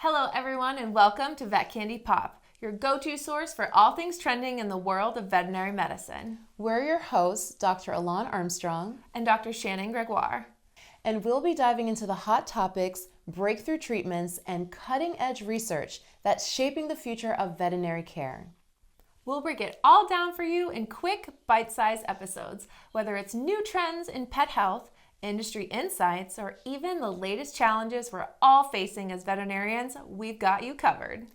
Hello everyone and welcome to Vet Candy Pop, your go-to source for all things trending in the world of veterinary medicine. We're your hosts, Dr. Elan Armstrong and Dr. Shannon Gregoire. And we'll be diving into the hot topics, breakthrough treatments, and cutting-edge research that's shaping the future of veterinary care. We'll break it all down for you in quick, bite-sized episodes, whether it's new trends in pet health, industry insights, or even the latest challenges we're all facing as veterinarians. We've got you covered.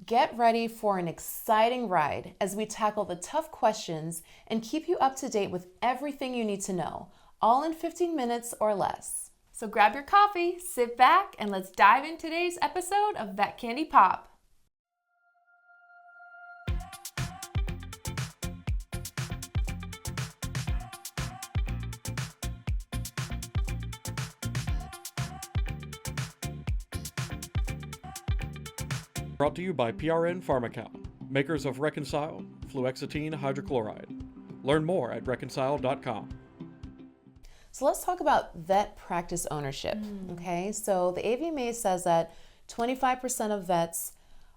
Get ready for an exciting ride as we tackle the tough questions and keep you up to date with everything you need to know, all in 15 minutes or less. So grab your coffee, sit back, and let's dive into today's episode of Vet Candy Pop. Brought to you by PRN Pharmacal, makers of Reconcile, fluoxetine hydrochloride. Learn more at reconcile.com. So let's talk about vet practice ownership, okay? So the AVMA says that 25% of vets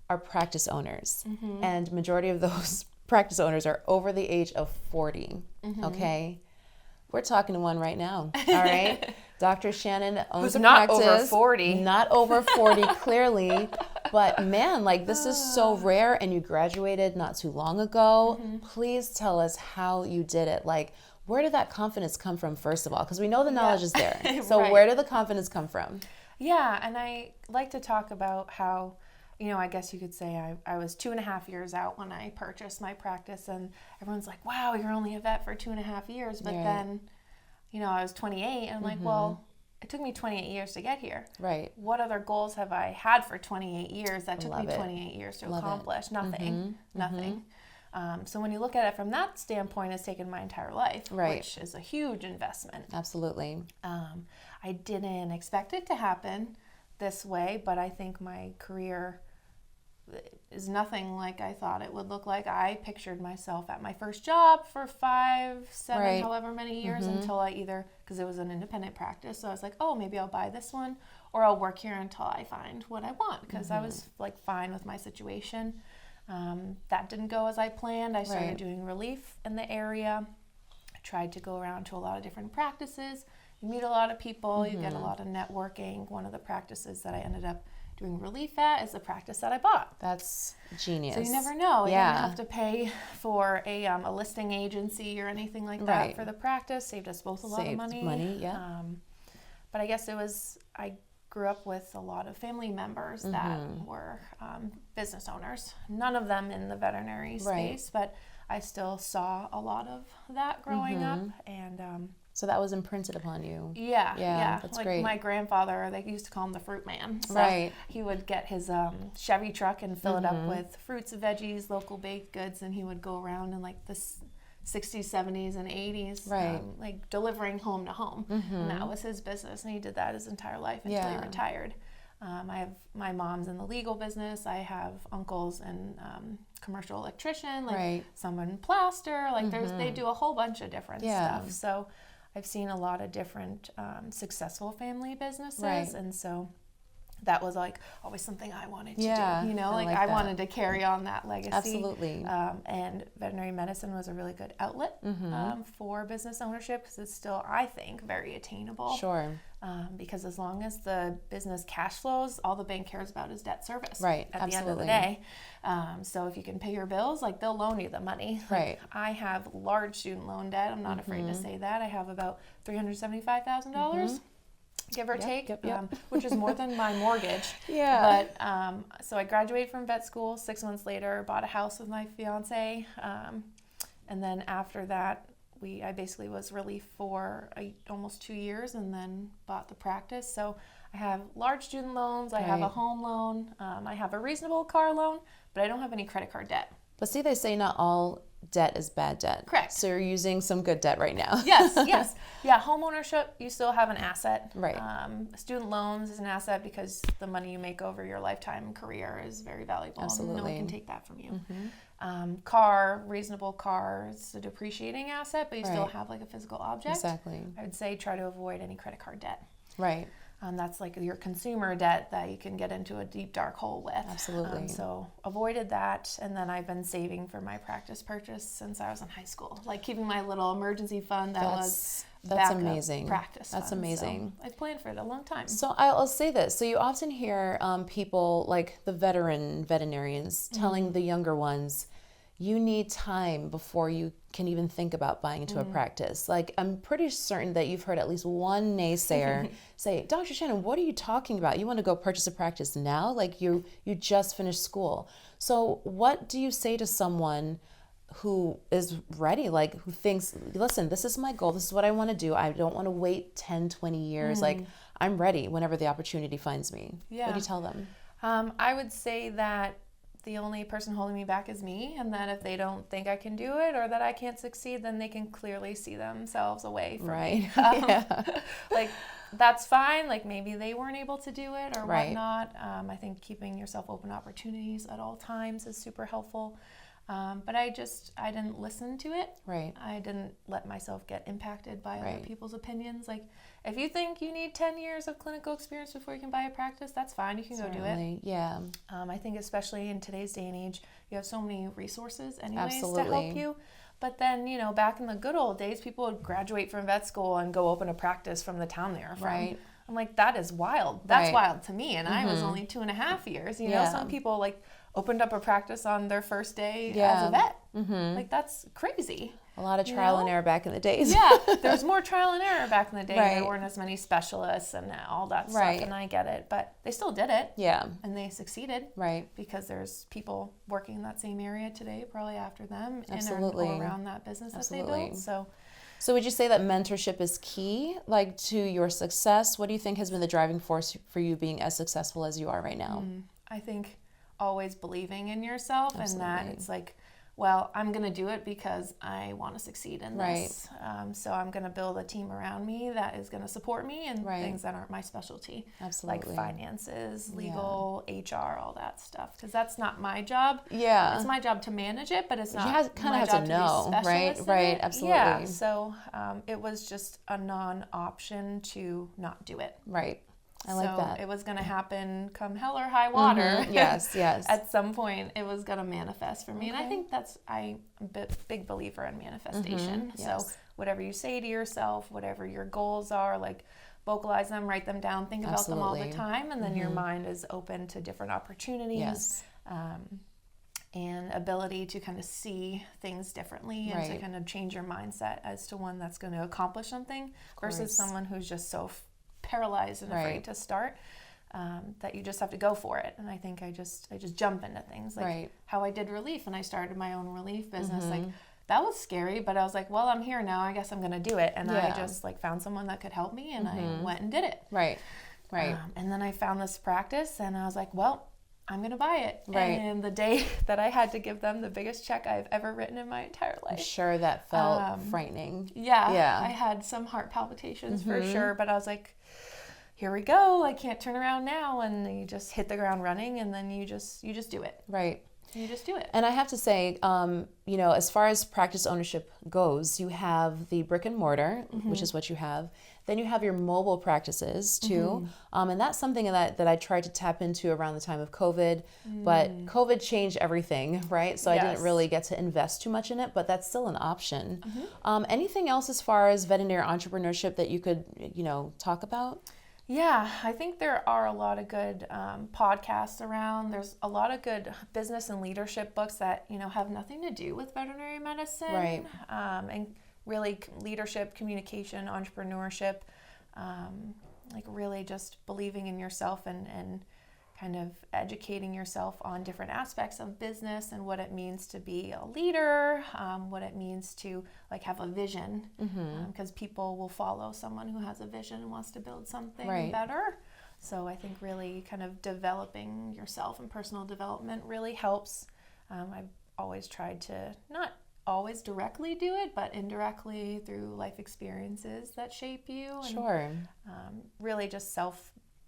are practice owners, and majority of those practice owners are over the age of 40, okay? We're talking to one right now, all right? Dr. Shannon owns a not practice. over 40. Not over 40, clearly. But man, like this is so rare, and you graduated not too long ago. Please tell us how you did it. Like, where did that confidence come from, first of all? Because we know the knowledge is there. So Right. where did the confidence come from? Yeah, and I like to talk about how, I guess you could say I was 2.5 years out when I purchased my practice, and everyone's like, wow, you're only a vet for 2.5 years. But Right. then, I was 28, and I'm like, well, it took me 28 years to get here. Right. What other goals have I had for 28 years that took Love me it. 28 years to Love it. accomplish? Nothing. Nothing. So when you look at it from that standpoint, it's taken my entire life, Right. which is a huge investment. Absolutely. I didn't expect it to happen this way, but I think my career is nothing like I thought it would look like. I pictured myself at my first job for 5, 7, Right. however many years until I because it was an independent practice. So I was like, oh, maybe I'll buy this one or I'll work here until I find what I want, because I was like fine with my situation. That didn't go as I planned. I started Right. doing relief in the area. I tried to go around to a lot of different practices. You meet a lot of people, you get a lot of networking. One of the practices that I ended up doing relief at is the practice that I bought. That's genius. So you never know. You Yeah. don't have to pay for a listing agency or anything like that Right. for the practice. Saved us both a lot of Saved money. money, yeah. But I guess I grew up with a lot of family members that were business owners. None of them in the veterinary space, but I still saw a lot of that growing up. And So that was imprinted upon you. yeah. That's like great. my grandfather, they used to call him the fruit man. So Right. he would get his Chevy truck and fill it up with fruits, veggies, local baked goods, and he would go around in like the 60s, 70s, and 80s, Right. like delivering home to home. And that was his business, and he did that his entire life until he Yeah. retired. I have my mom's in the legal business. I have uncles in commercial electrician, like Right. someone in plaster. Like they do a whole bunch of different Yeah. stuff. So I've seen a lot of different successful family businesses, Right. and so that was like always something I wanted to Yeah, do. I Like like I that. wanted to carry on that legacy. Absolutely. And veterinary medicine was a really good outlet for business ownership, because it's still, I think, very attainable. Sure. Because as long as the business cash flows, all the bank cares about is debt service. Right, At the end of the absolutely. day. So if you can pay your bills, like they'll loan you the money. Like, Right. I have large student loan debt. I'm not afraid to say that. I have about $375,000. Give or take, yep. which is more than my mortgage. Yeah. But so I graduated from vet school. 6 months later, bought a house with my fiance, and then after that, I basically was relief for almost 2 years, and then bought the practice. So I have large student loans. I have a Right. home loan. I have a reasonable car loan, but I don't have any credit card debt. But see, they say not all debt is bad debt. Correct. So you're using some good debt right now. Yes. Yeah, home ownership, you still have an asset. Right. Student loans is an asset because the money you make over your lifetime career is very valuable. No Absolutely. one can take that from you. Car, reasonable car, it's a depreciating asset, but you still Right. have like a physical object. Exactly. I would say try to avoid any credit card debt. Right. That's like your consumer debt that you can get into a deep dark hole with. Absolutely. So avoided that, and then I've been saving for my practice purchase since I was in high school, like keeping my little emergency fund That's backup amazing. practice That's fund. amazing. So I've planned for it a long time. So I'll say this. So you often hear people like the veterinarians telling the younger ones, you need time before you can even think about buying into a practice. Like, I'm pretty certain that you've heard at least one naysayer say, Dr. Shannon, what are you talking about? You want to go purchase a practice now? Like, you just finished school. So what do you say to someone who is ready, like who thinks, listen, this is my goal. This is what I want to do. I don't want to wait 10, 20 years. Like, I'm ready whenever the opportunity finds me. Yeah. What do you tell them? I would say that the only person holding me back is me, and that if they don't think I can do it or that I can't succeed, then they can clearly see themselves away from me. Yeah. Like, that's fine. Like, maybe they weren't able to do it or Right. whatnot. I think keeping yourself open opportunities at all times is super helpful. But I didn't listen to it. Right. I didn't let myself get impacted by Right. other people's opinions. Like, if you think you need 10 years of clinical experience before you can buy a practice, that's fine. You can go do it. Certainly. Yeah. I think especially in today's day and age, you have so many resources anyways to Absolutely. help you. But then, back in the good old days, people would graduate from vet school and go open a practice from the town they were from. Right. I'm like, that is wild. That's Right. wild to me. And I was only 2.5 years. Yeah. Some people like opened up a practice on their first day Yeah. as a vet. Like, that's crazy. A lot of trial and error back in the days. Yeah, there was more trial and error back in the day. Right. There weren't as many specialists and all that stuff, Right. and I get it. But they still did it, Yeah. and they succeeded Right. because there's people working in that same area today, probably after them, Absolutely. in or around that business that they Absolutely. built. So So would you say that mentorship is key, like, to your success? What do you think has been the driving force for you being as successful as you are right now? I think always believing in yourself and that Absolutely. it's like, well, I'm going to do it because I want to succeed in this. So I'm going to build a team around me that is going to support me in Right. things that aren't my specialty. Absolutely. Like finances, legal, HR, all that stuff. Because that's not my job. Yeah. It's my job to manage it, but it's not kind my of have job to know, be right? specialist in Right, it. absolutely. Yeah, so it was just a non-option to not do it. Right. I like So that. it was going to happen come hell or high water. Yes, yes. At some point, it was going to manifest for me. And I think I'm a big believer in manifestation. So yes. whatever you say to yourself, whatever your goals are, like, vocalize them, write them down, think about them all the Absolutely. time. And then your mind is open to different opportunities. Yes. And ability to kind of see things differently and to Right. kind of change your mindset as to one that's going to accomplish something versus course. someone who's just so paralyzed and Right. afraid to start, that you just have to go for it. And I think I just jump into things, like Right. how I did relief and I started my own relief business. Like, that was scary, but I was like, well, I'm here now. I guess I'm going to do it. And I Yeah. just like found someone that could help me, and I went and did it. Right. Right. And then I found this practice, and I was like, well, I'm going to buy it. Right. And the day that I had to give them the biggest check I've ever written in my entire I'm life. sure that felt frightening. Yeah. Yeah. I had some heart palpitations for sure, but I was like, here we go. I can't turn around now. And you just hit the ground running, and then you just do it. Right. You just do it. And I have to say, as far as practice ownership goes, you have the brick and mortar, which is what you have. Then you have your mobile practices too. And that's something that I tried to tap into around the time of COVID, but COVID changed everything, right? So I didn't Yes. really get to invest too much in it, but that's still an option. Anything else as far as veterinary entrepreneurship that you could, talk about? Yeah, I think there are a lot of good podcasts around. There's a lot of good business and leadership books that, have nothing to do with veterinary medicine. Right. And really leadership, communication, entrepreneurship, like really just believing in yourself and kind of educating yourself on different aspects of business and what it means to be a leader, what it means to like have a vision, because people will follow someone who has a vision and wants to build something Right. better. So I think really kind of developing yourself and personal development really helps. I've always tried to not always directly do it, but indirectly through life experiences that shape you. And, Sure. really just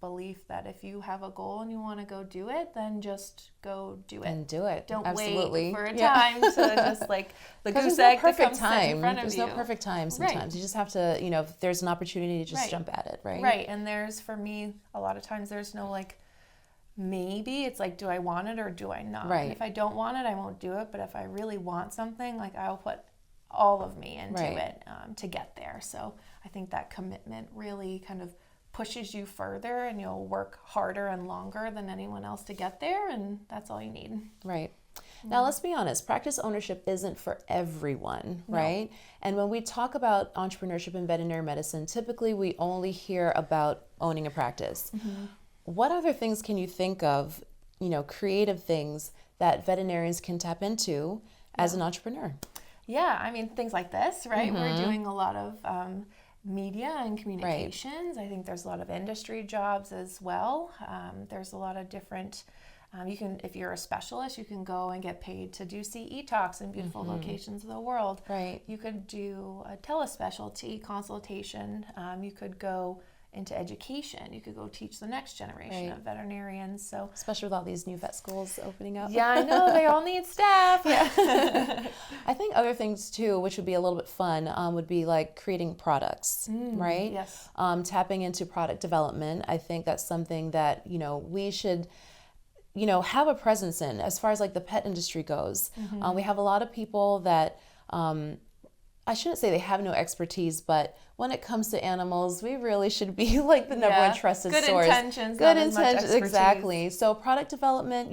belief that if you have a goal and you want to go do it, then just go do it. And do it. Don't Absolutely. wait for a time to just like the goose There's egg no perfect to come sit in front of There's you. no perfect time sometimes. Right. You just have to, if there's an opportunity to just Right. jump at it, right? Right. And for me, a lot of times there's no like, maybe. It's like, do I want it or do I not? Right. And if I don't want it, I won't do it. But if I really want something, like I'll put all of me into Right. it to get there. So I think that commitment really kind of pushes you further, and you'll work harder and longer than anyone else to get there, and that's all you need. Right. Now, let's be honest, practice ownership isn't for everyone, right? And when we talk about entrepreneurship in veterinary medicine, typically we only hear about owning a practice. What other things can you think of, creative things that veterinarians can tap into as an entrepreneur? Yeah, I mean, things like this, right? We're doing a lot of media and communications. I think there's a lot of industry jobs as well. There's a lot of different, if you're a specialist, you can go and get paid to do CE talks in beautiful locations of the world. Right. You could do a telespecialty consultation. You could go into education. You could go teach the next generation Right. of veterinarians. So Especially with all these new vet schools opening up. yeah, I know they all need staff. I think other things too, which would be a little bit fun, would be like creating products, right? Yes. Tapping into product development. I think that's something that, we should, have a presence in as far as like the pet industry goes. We have a lot of people that, I shouldn't say they have no expertise, but when it comes to animals, we really should be like the number one trusted Good source. intentions, Good not as much intentions, expertise. exactly. So product development,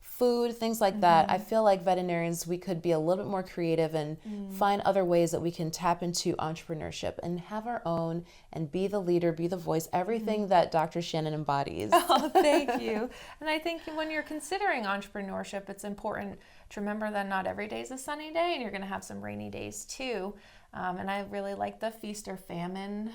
food, things like that. I feel like veterinarians, we could be a little bit more creative and find other ways that we can tap into entrepreneurship and have our own and be the leader, be the voice, everything that Dr. Shannon embodies. Oh, thank you. And I think when you're considering entrepreneurship, it's important to remember that not every day is a sunny day, and you're going to have some rainy days too. And I really like the feast or famine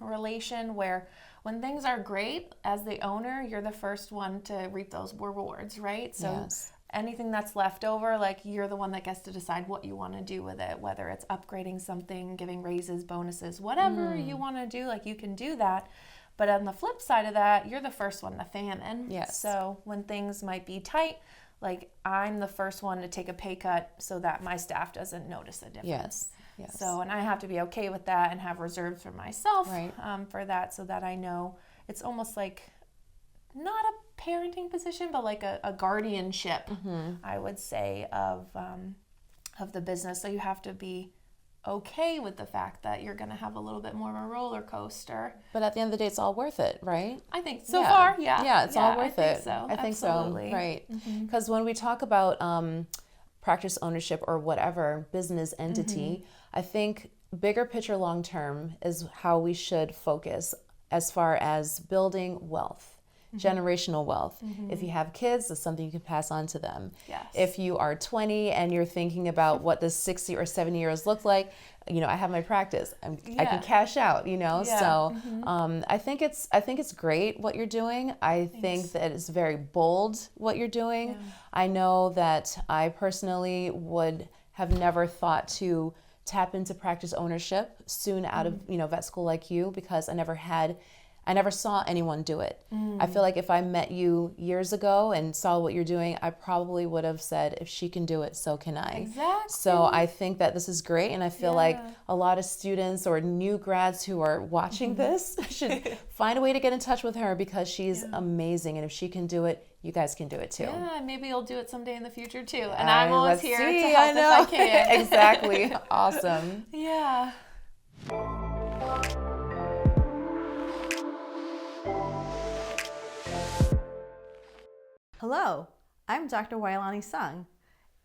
relation, where when things are great, as the owner, you're the first one to reap those rewards, right? So Yes. anything that's left over, like you're the one that gets to decide what you want to do with it, whether it's upgrading something, giving raises, bonuses, whatever you want to do, like you can do that. But on the flip side of that, you're the first one to famine. Yes. So when things might be tight, like I'm the first one to take a pay cut so that my staff doesn't notice a difference. Yes. Yes. So, and I have to be okay with that and have reserves for myself Right. For that, so that I know it's almost like not a parenting position, but like a guardianship, I would say, of the business. So you have to be okay with the fact that you're going to have a little bit more of a roller coaster. But at the end of the day, it's all worth it, right? I think so far, yeah. Yeah, it's all worth I it. think so. I think Absolutely. so, right. Because when we talk about practice ownership or whatever business entity, I think bigger picture long term is how we should focus as far as building wealth. Generational wealth. If you have kids, that's something you can pass on to them. Yes. If you are 20 and you're thinking about what does 60 or 70 years look like, I have my practice. I can cash out. Yeah. So I think it's great what you're doing. I think that it's very bold what you're doing. Yeah. I know that I personally would have never thought to tap into practice ownership soon out of vet school like you, because I never saw anyone do it. I feel like if I met you years ago and saw what you're doing, I probably would have said, if she can do it, so can I. Exactly. So I think that this is great, and I feel like a lot of students or new grads who are watching this should find a way to get in touch with her, because she's amazing, and if she can do it, you guys can do it too. Yeah, maybe you'll do it someday in the future too. And I'm always let's here see, to help if I can. Exactly. Awesome. Yeah. Hello, I'm Dr. Wailani Sung,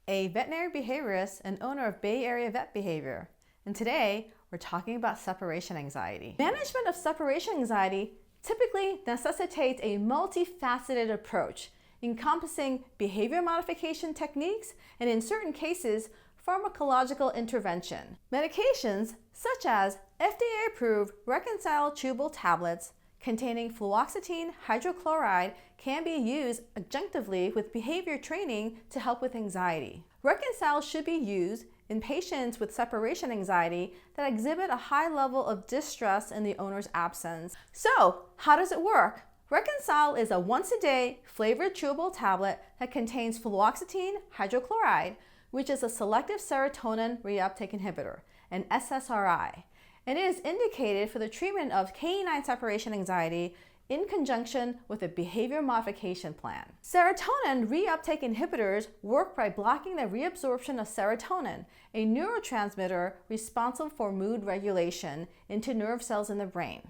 a veterinary behaviorist and owner of Bay Area Vet Behavior. And today, we're talking about separation anxiety. Management of separation anxiety typically necessitates a multifaceted approach, encompassing behavior modification techniques and, in certain cases, pharmacological intervention. Medications such as FDA-approved Reconcile chewable tablets containing fluoxetine hydrochloride can be used adjunctively with behavior training to help with anxiety. Reconcile should be used in patients with separation anxiety that exhibit a high level of distress in the owner's absence. So, how does it work? Reconcile is a once-a-day flavored chewable tablet that contains fluoxetine hydrochloride, which is a selective serotonin reuptake inhibitor, an SSRI, and it is indicated for the treatment of canine separation anxiety in conjunction with a behavior modification plan. Serotonin reuptake inhibitors work by blocking the reabsorption of serotonin, a neurotransmitter responsible for mood regulation, into nerve cells in the brain.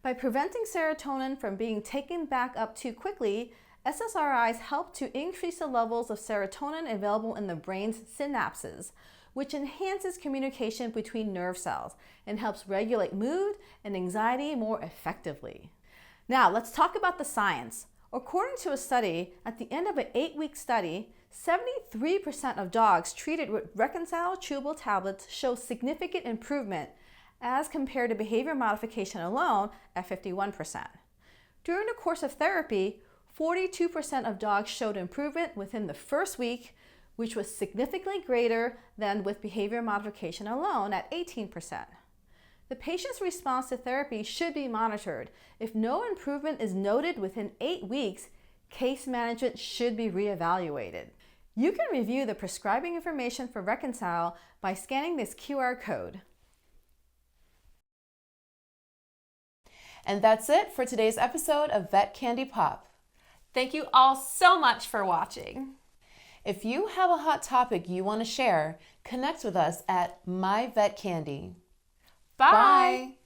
By preventing serotonin from being taken back up too quickly, SSRIs help to increase the levels of serotonin available in the brain's synapses, which enhances communication between nerve cells and helps regulate mood and anxiety more effectively. Now, let's talk about the science. According to a study, at the end of an 8-week study, 73% of dogs treated with Reconcile chewable tablets show significant improvement as compared to behavior modification alone at 51%. During the course of therapy, 42% of dogs showed improvement within the first week, which was significantly greater than with behavior modification alone at 18%. The patient's response to therapy should be monitored. If no improvement is noted within 8 weeks, case management should be reevaluated. You can review the prescribing information for Reconcile by scanning this QR code. And that's it for today's episode of Vet Candy Pop. Thank you all so much for watching. If you have a hot topic you want to share, connect with us at My Vet Candy. Bye.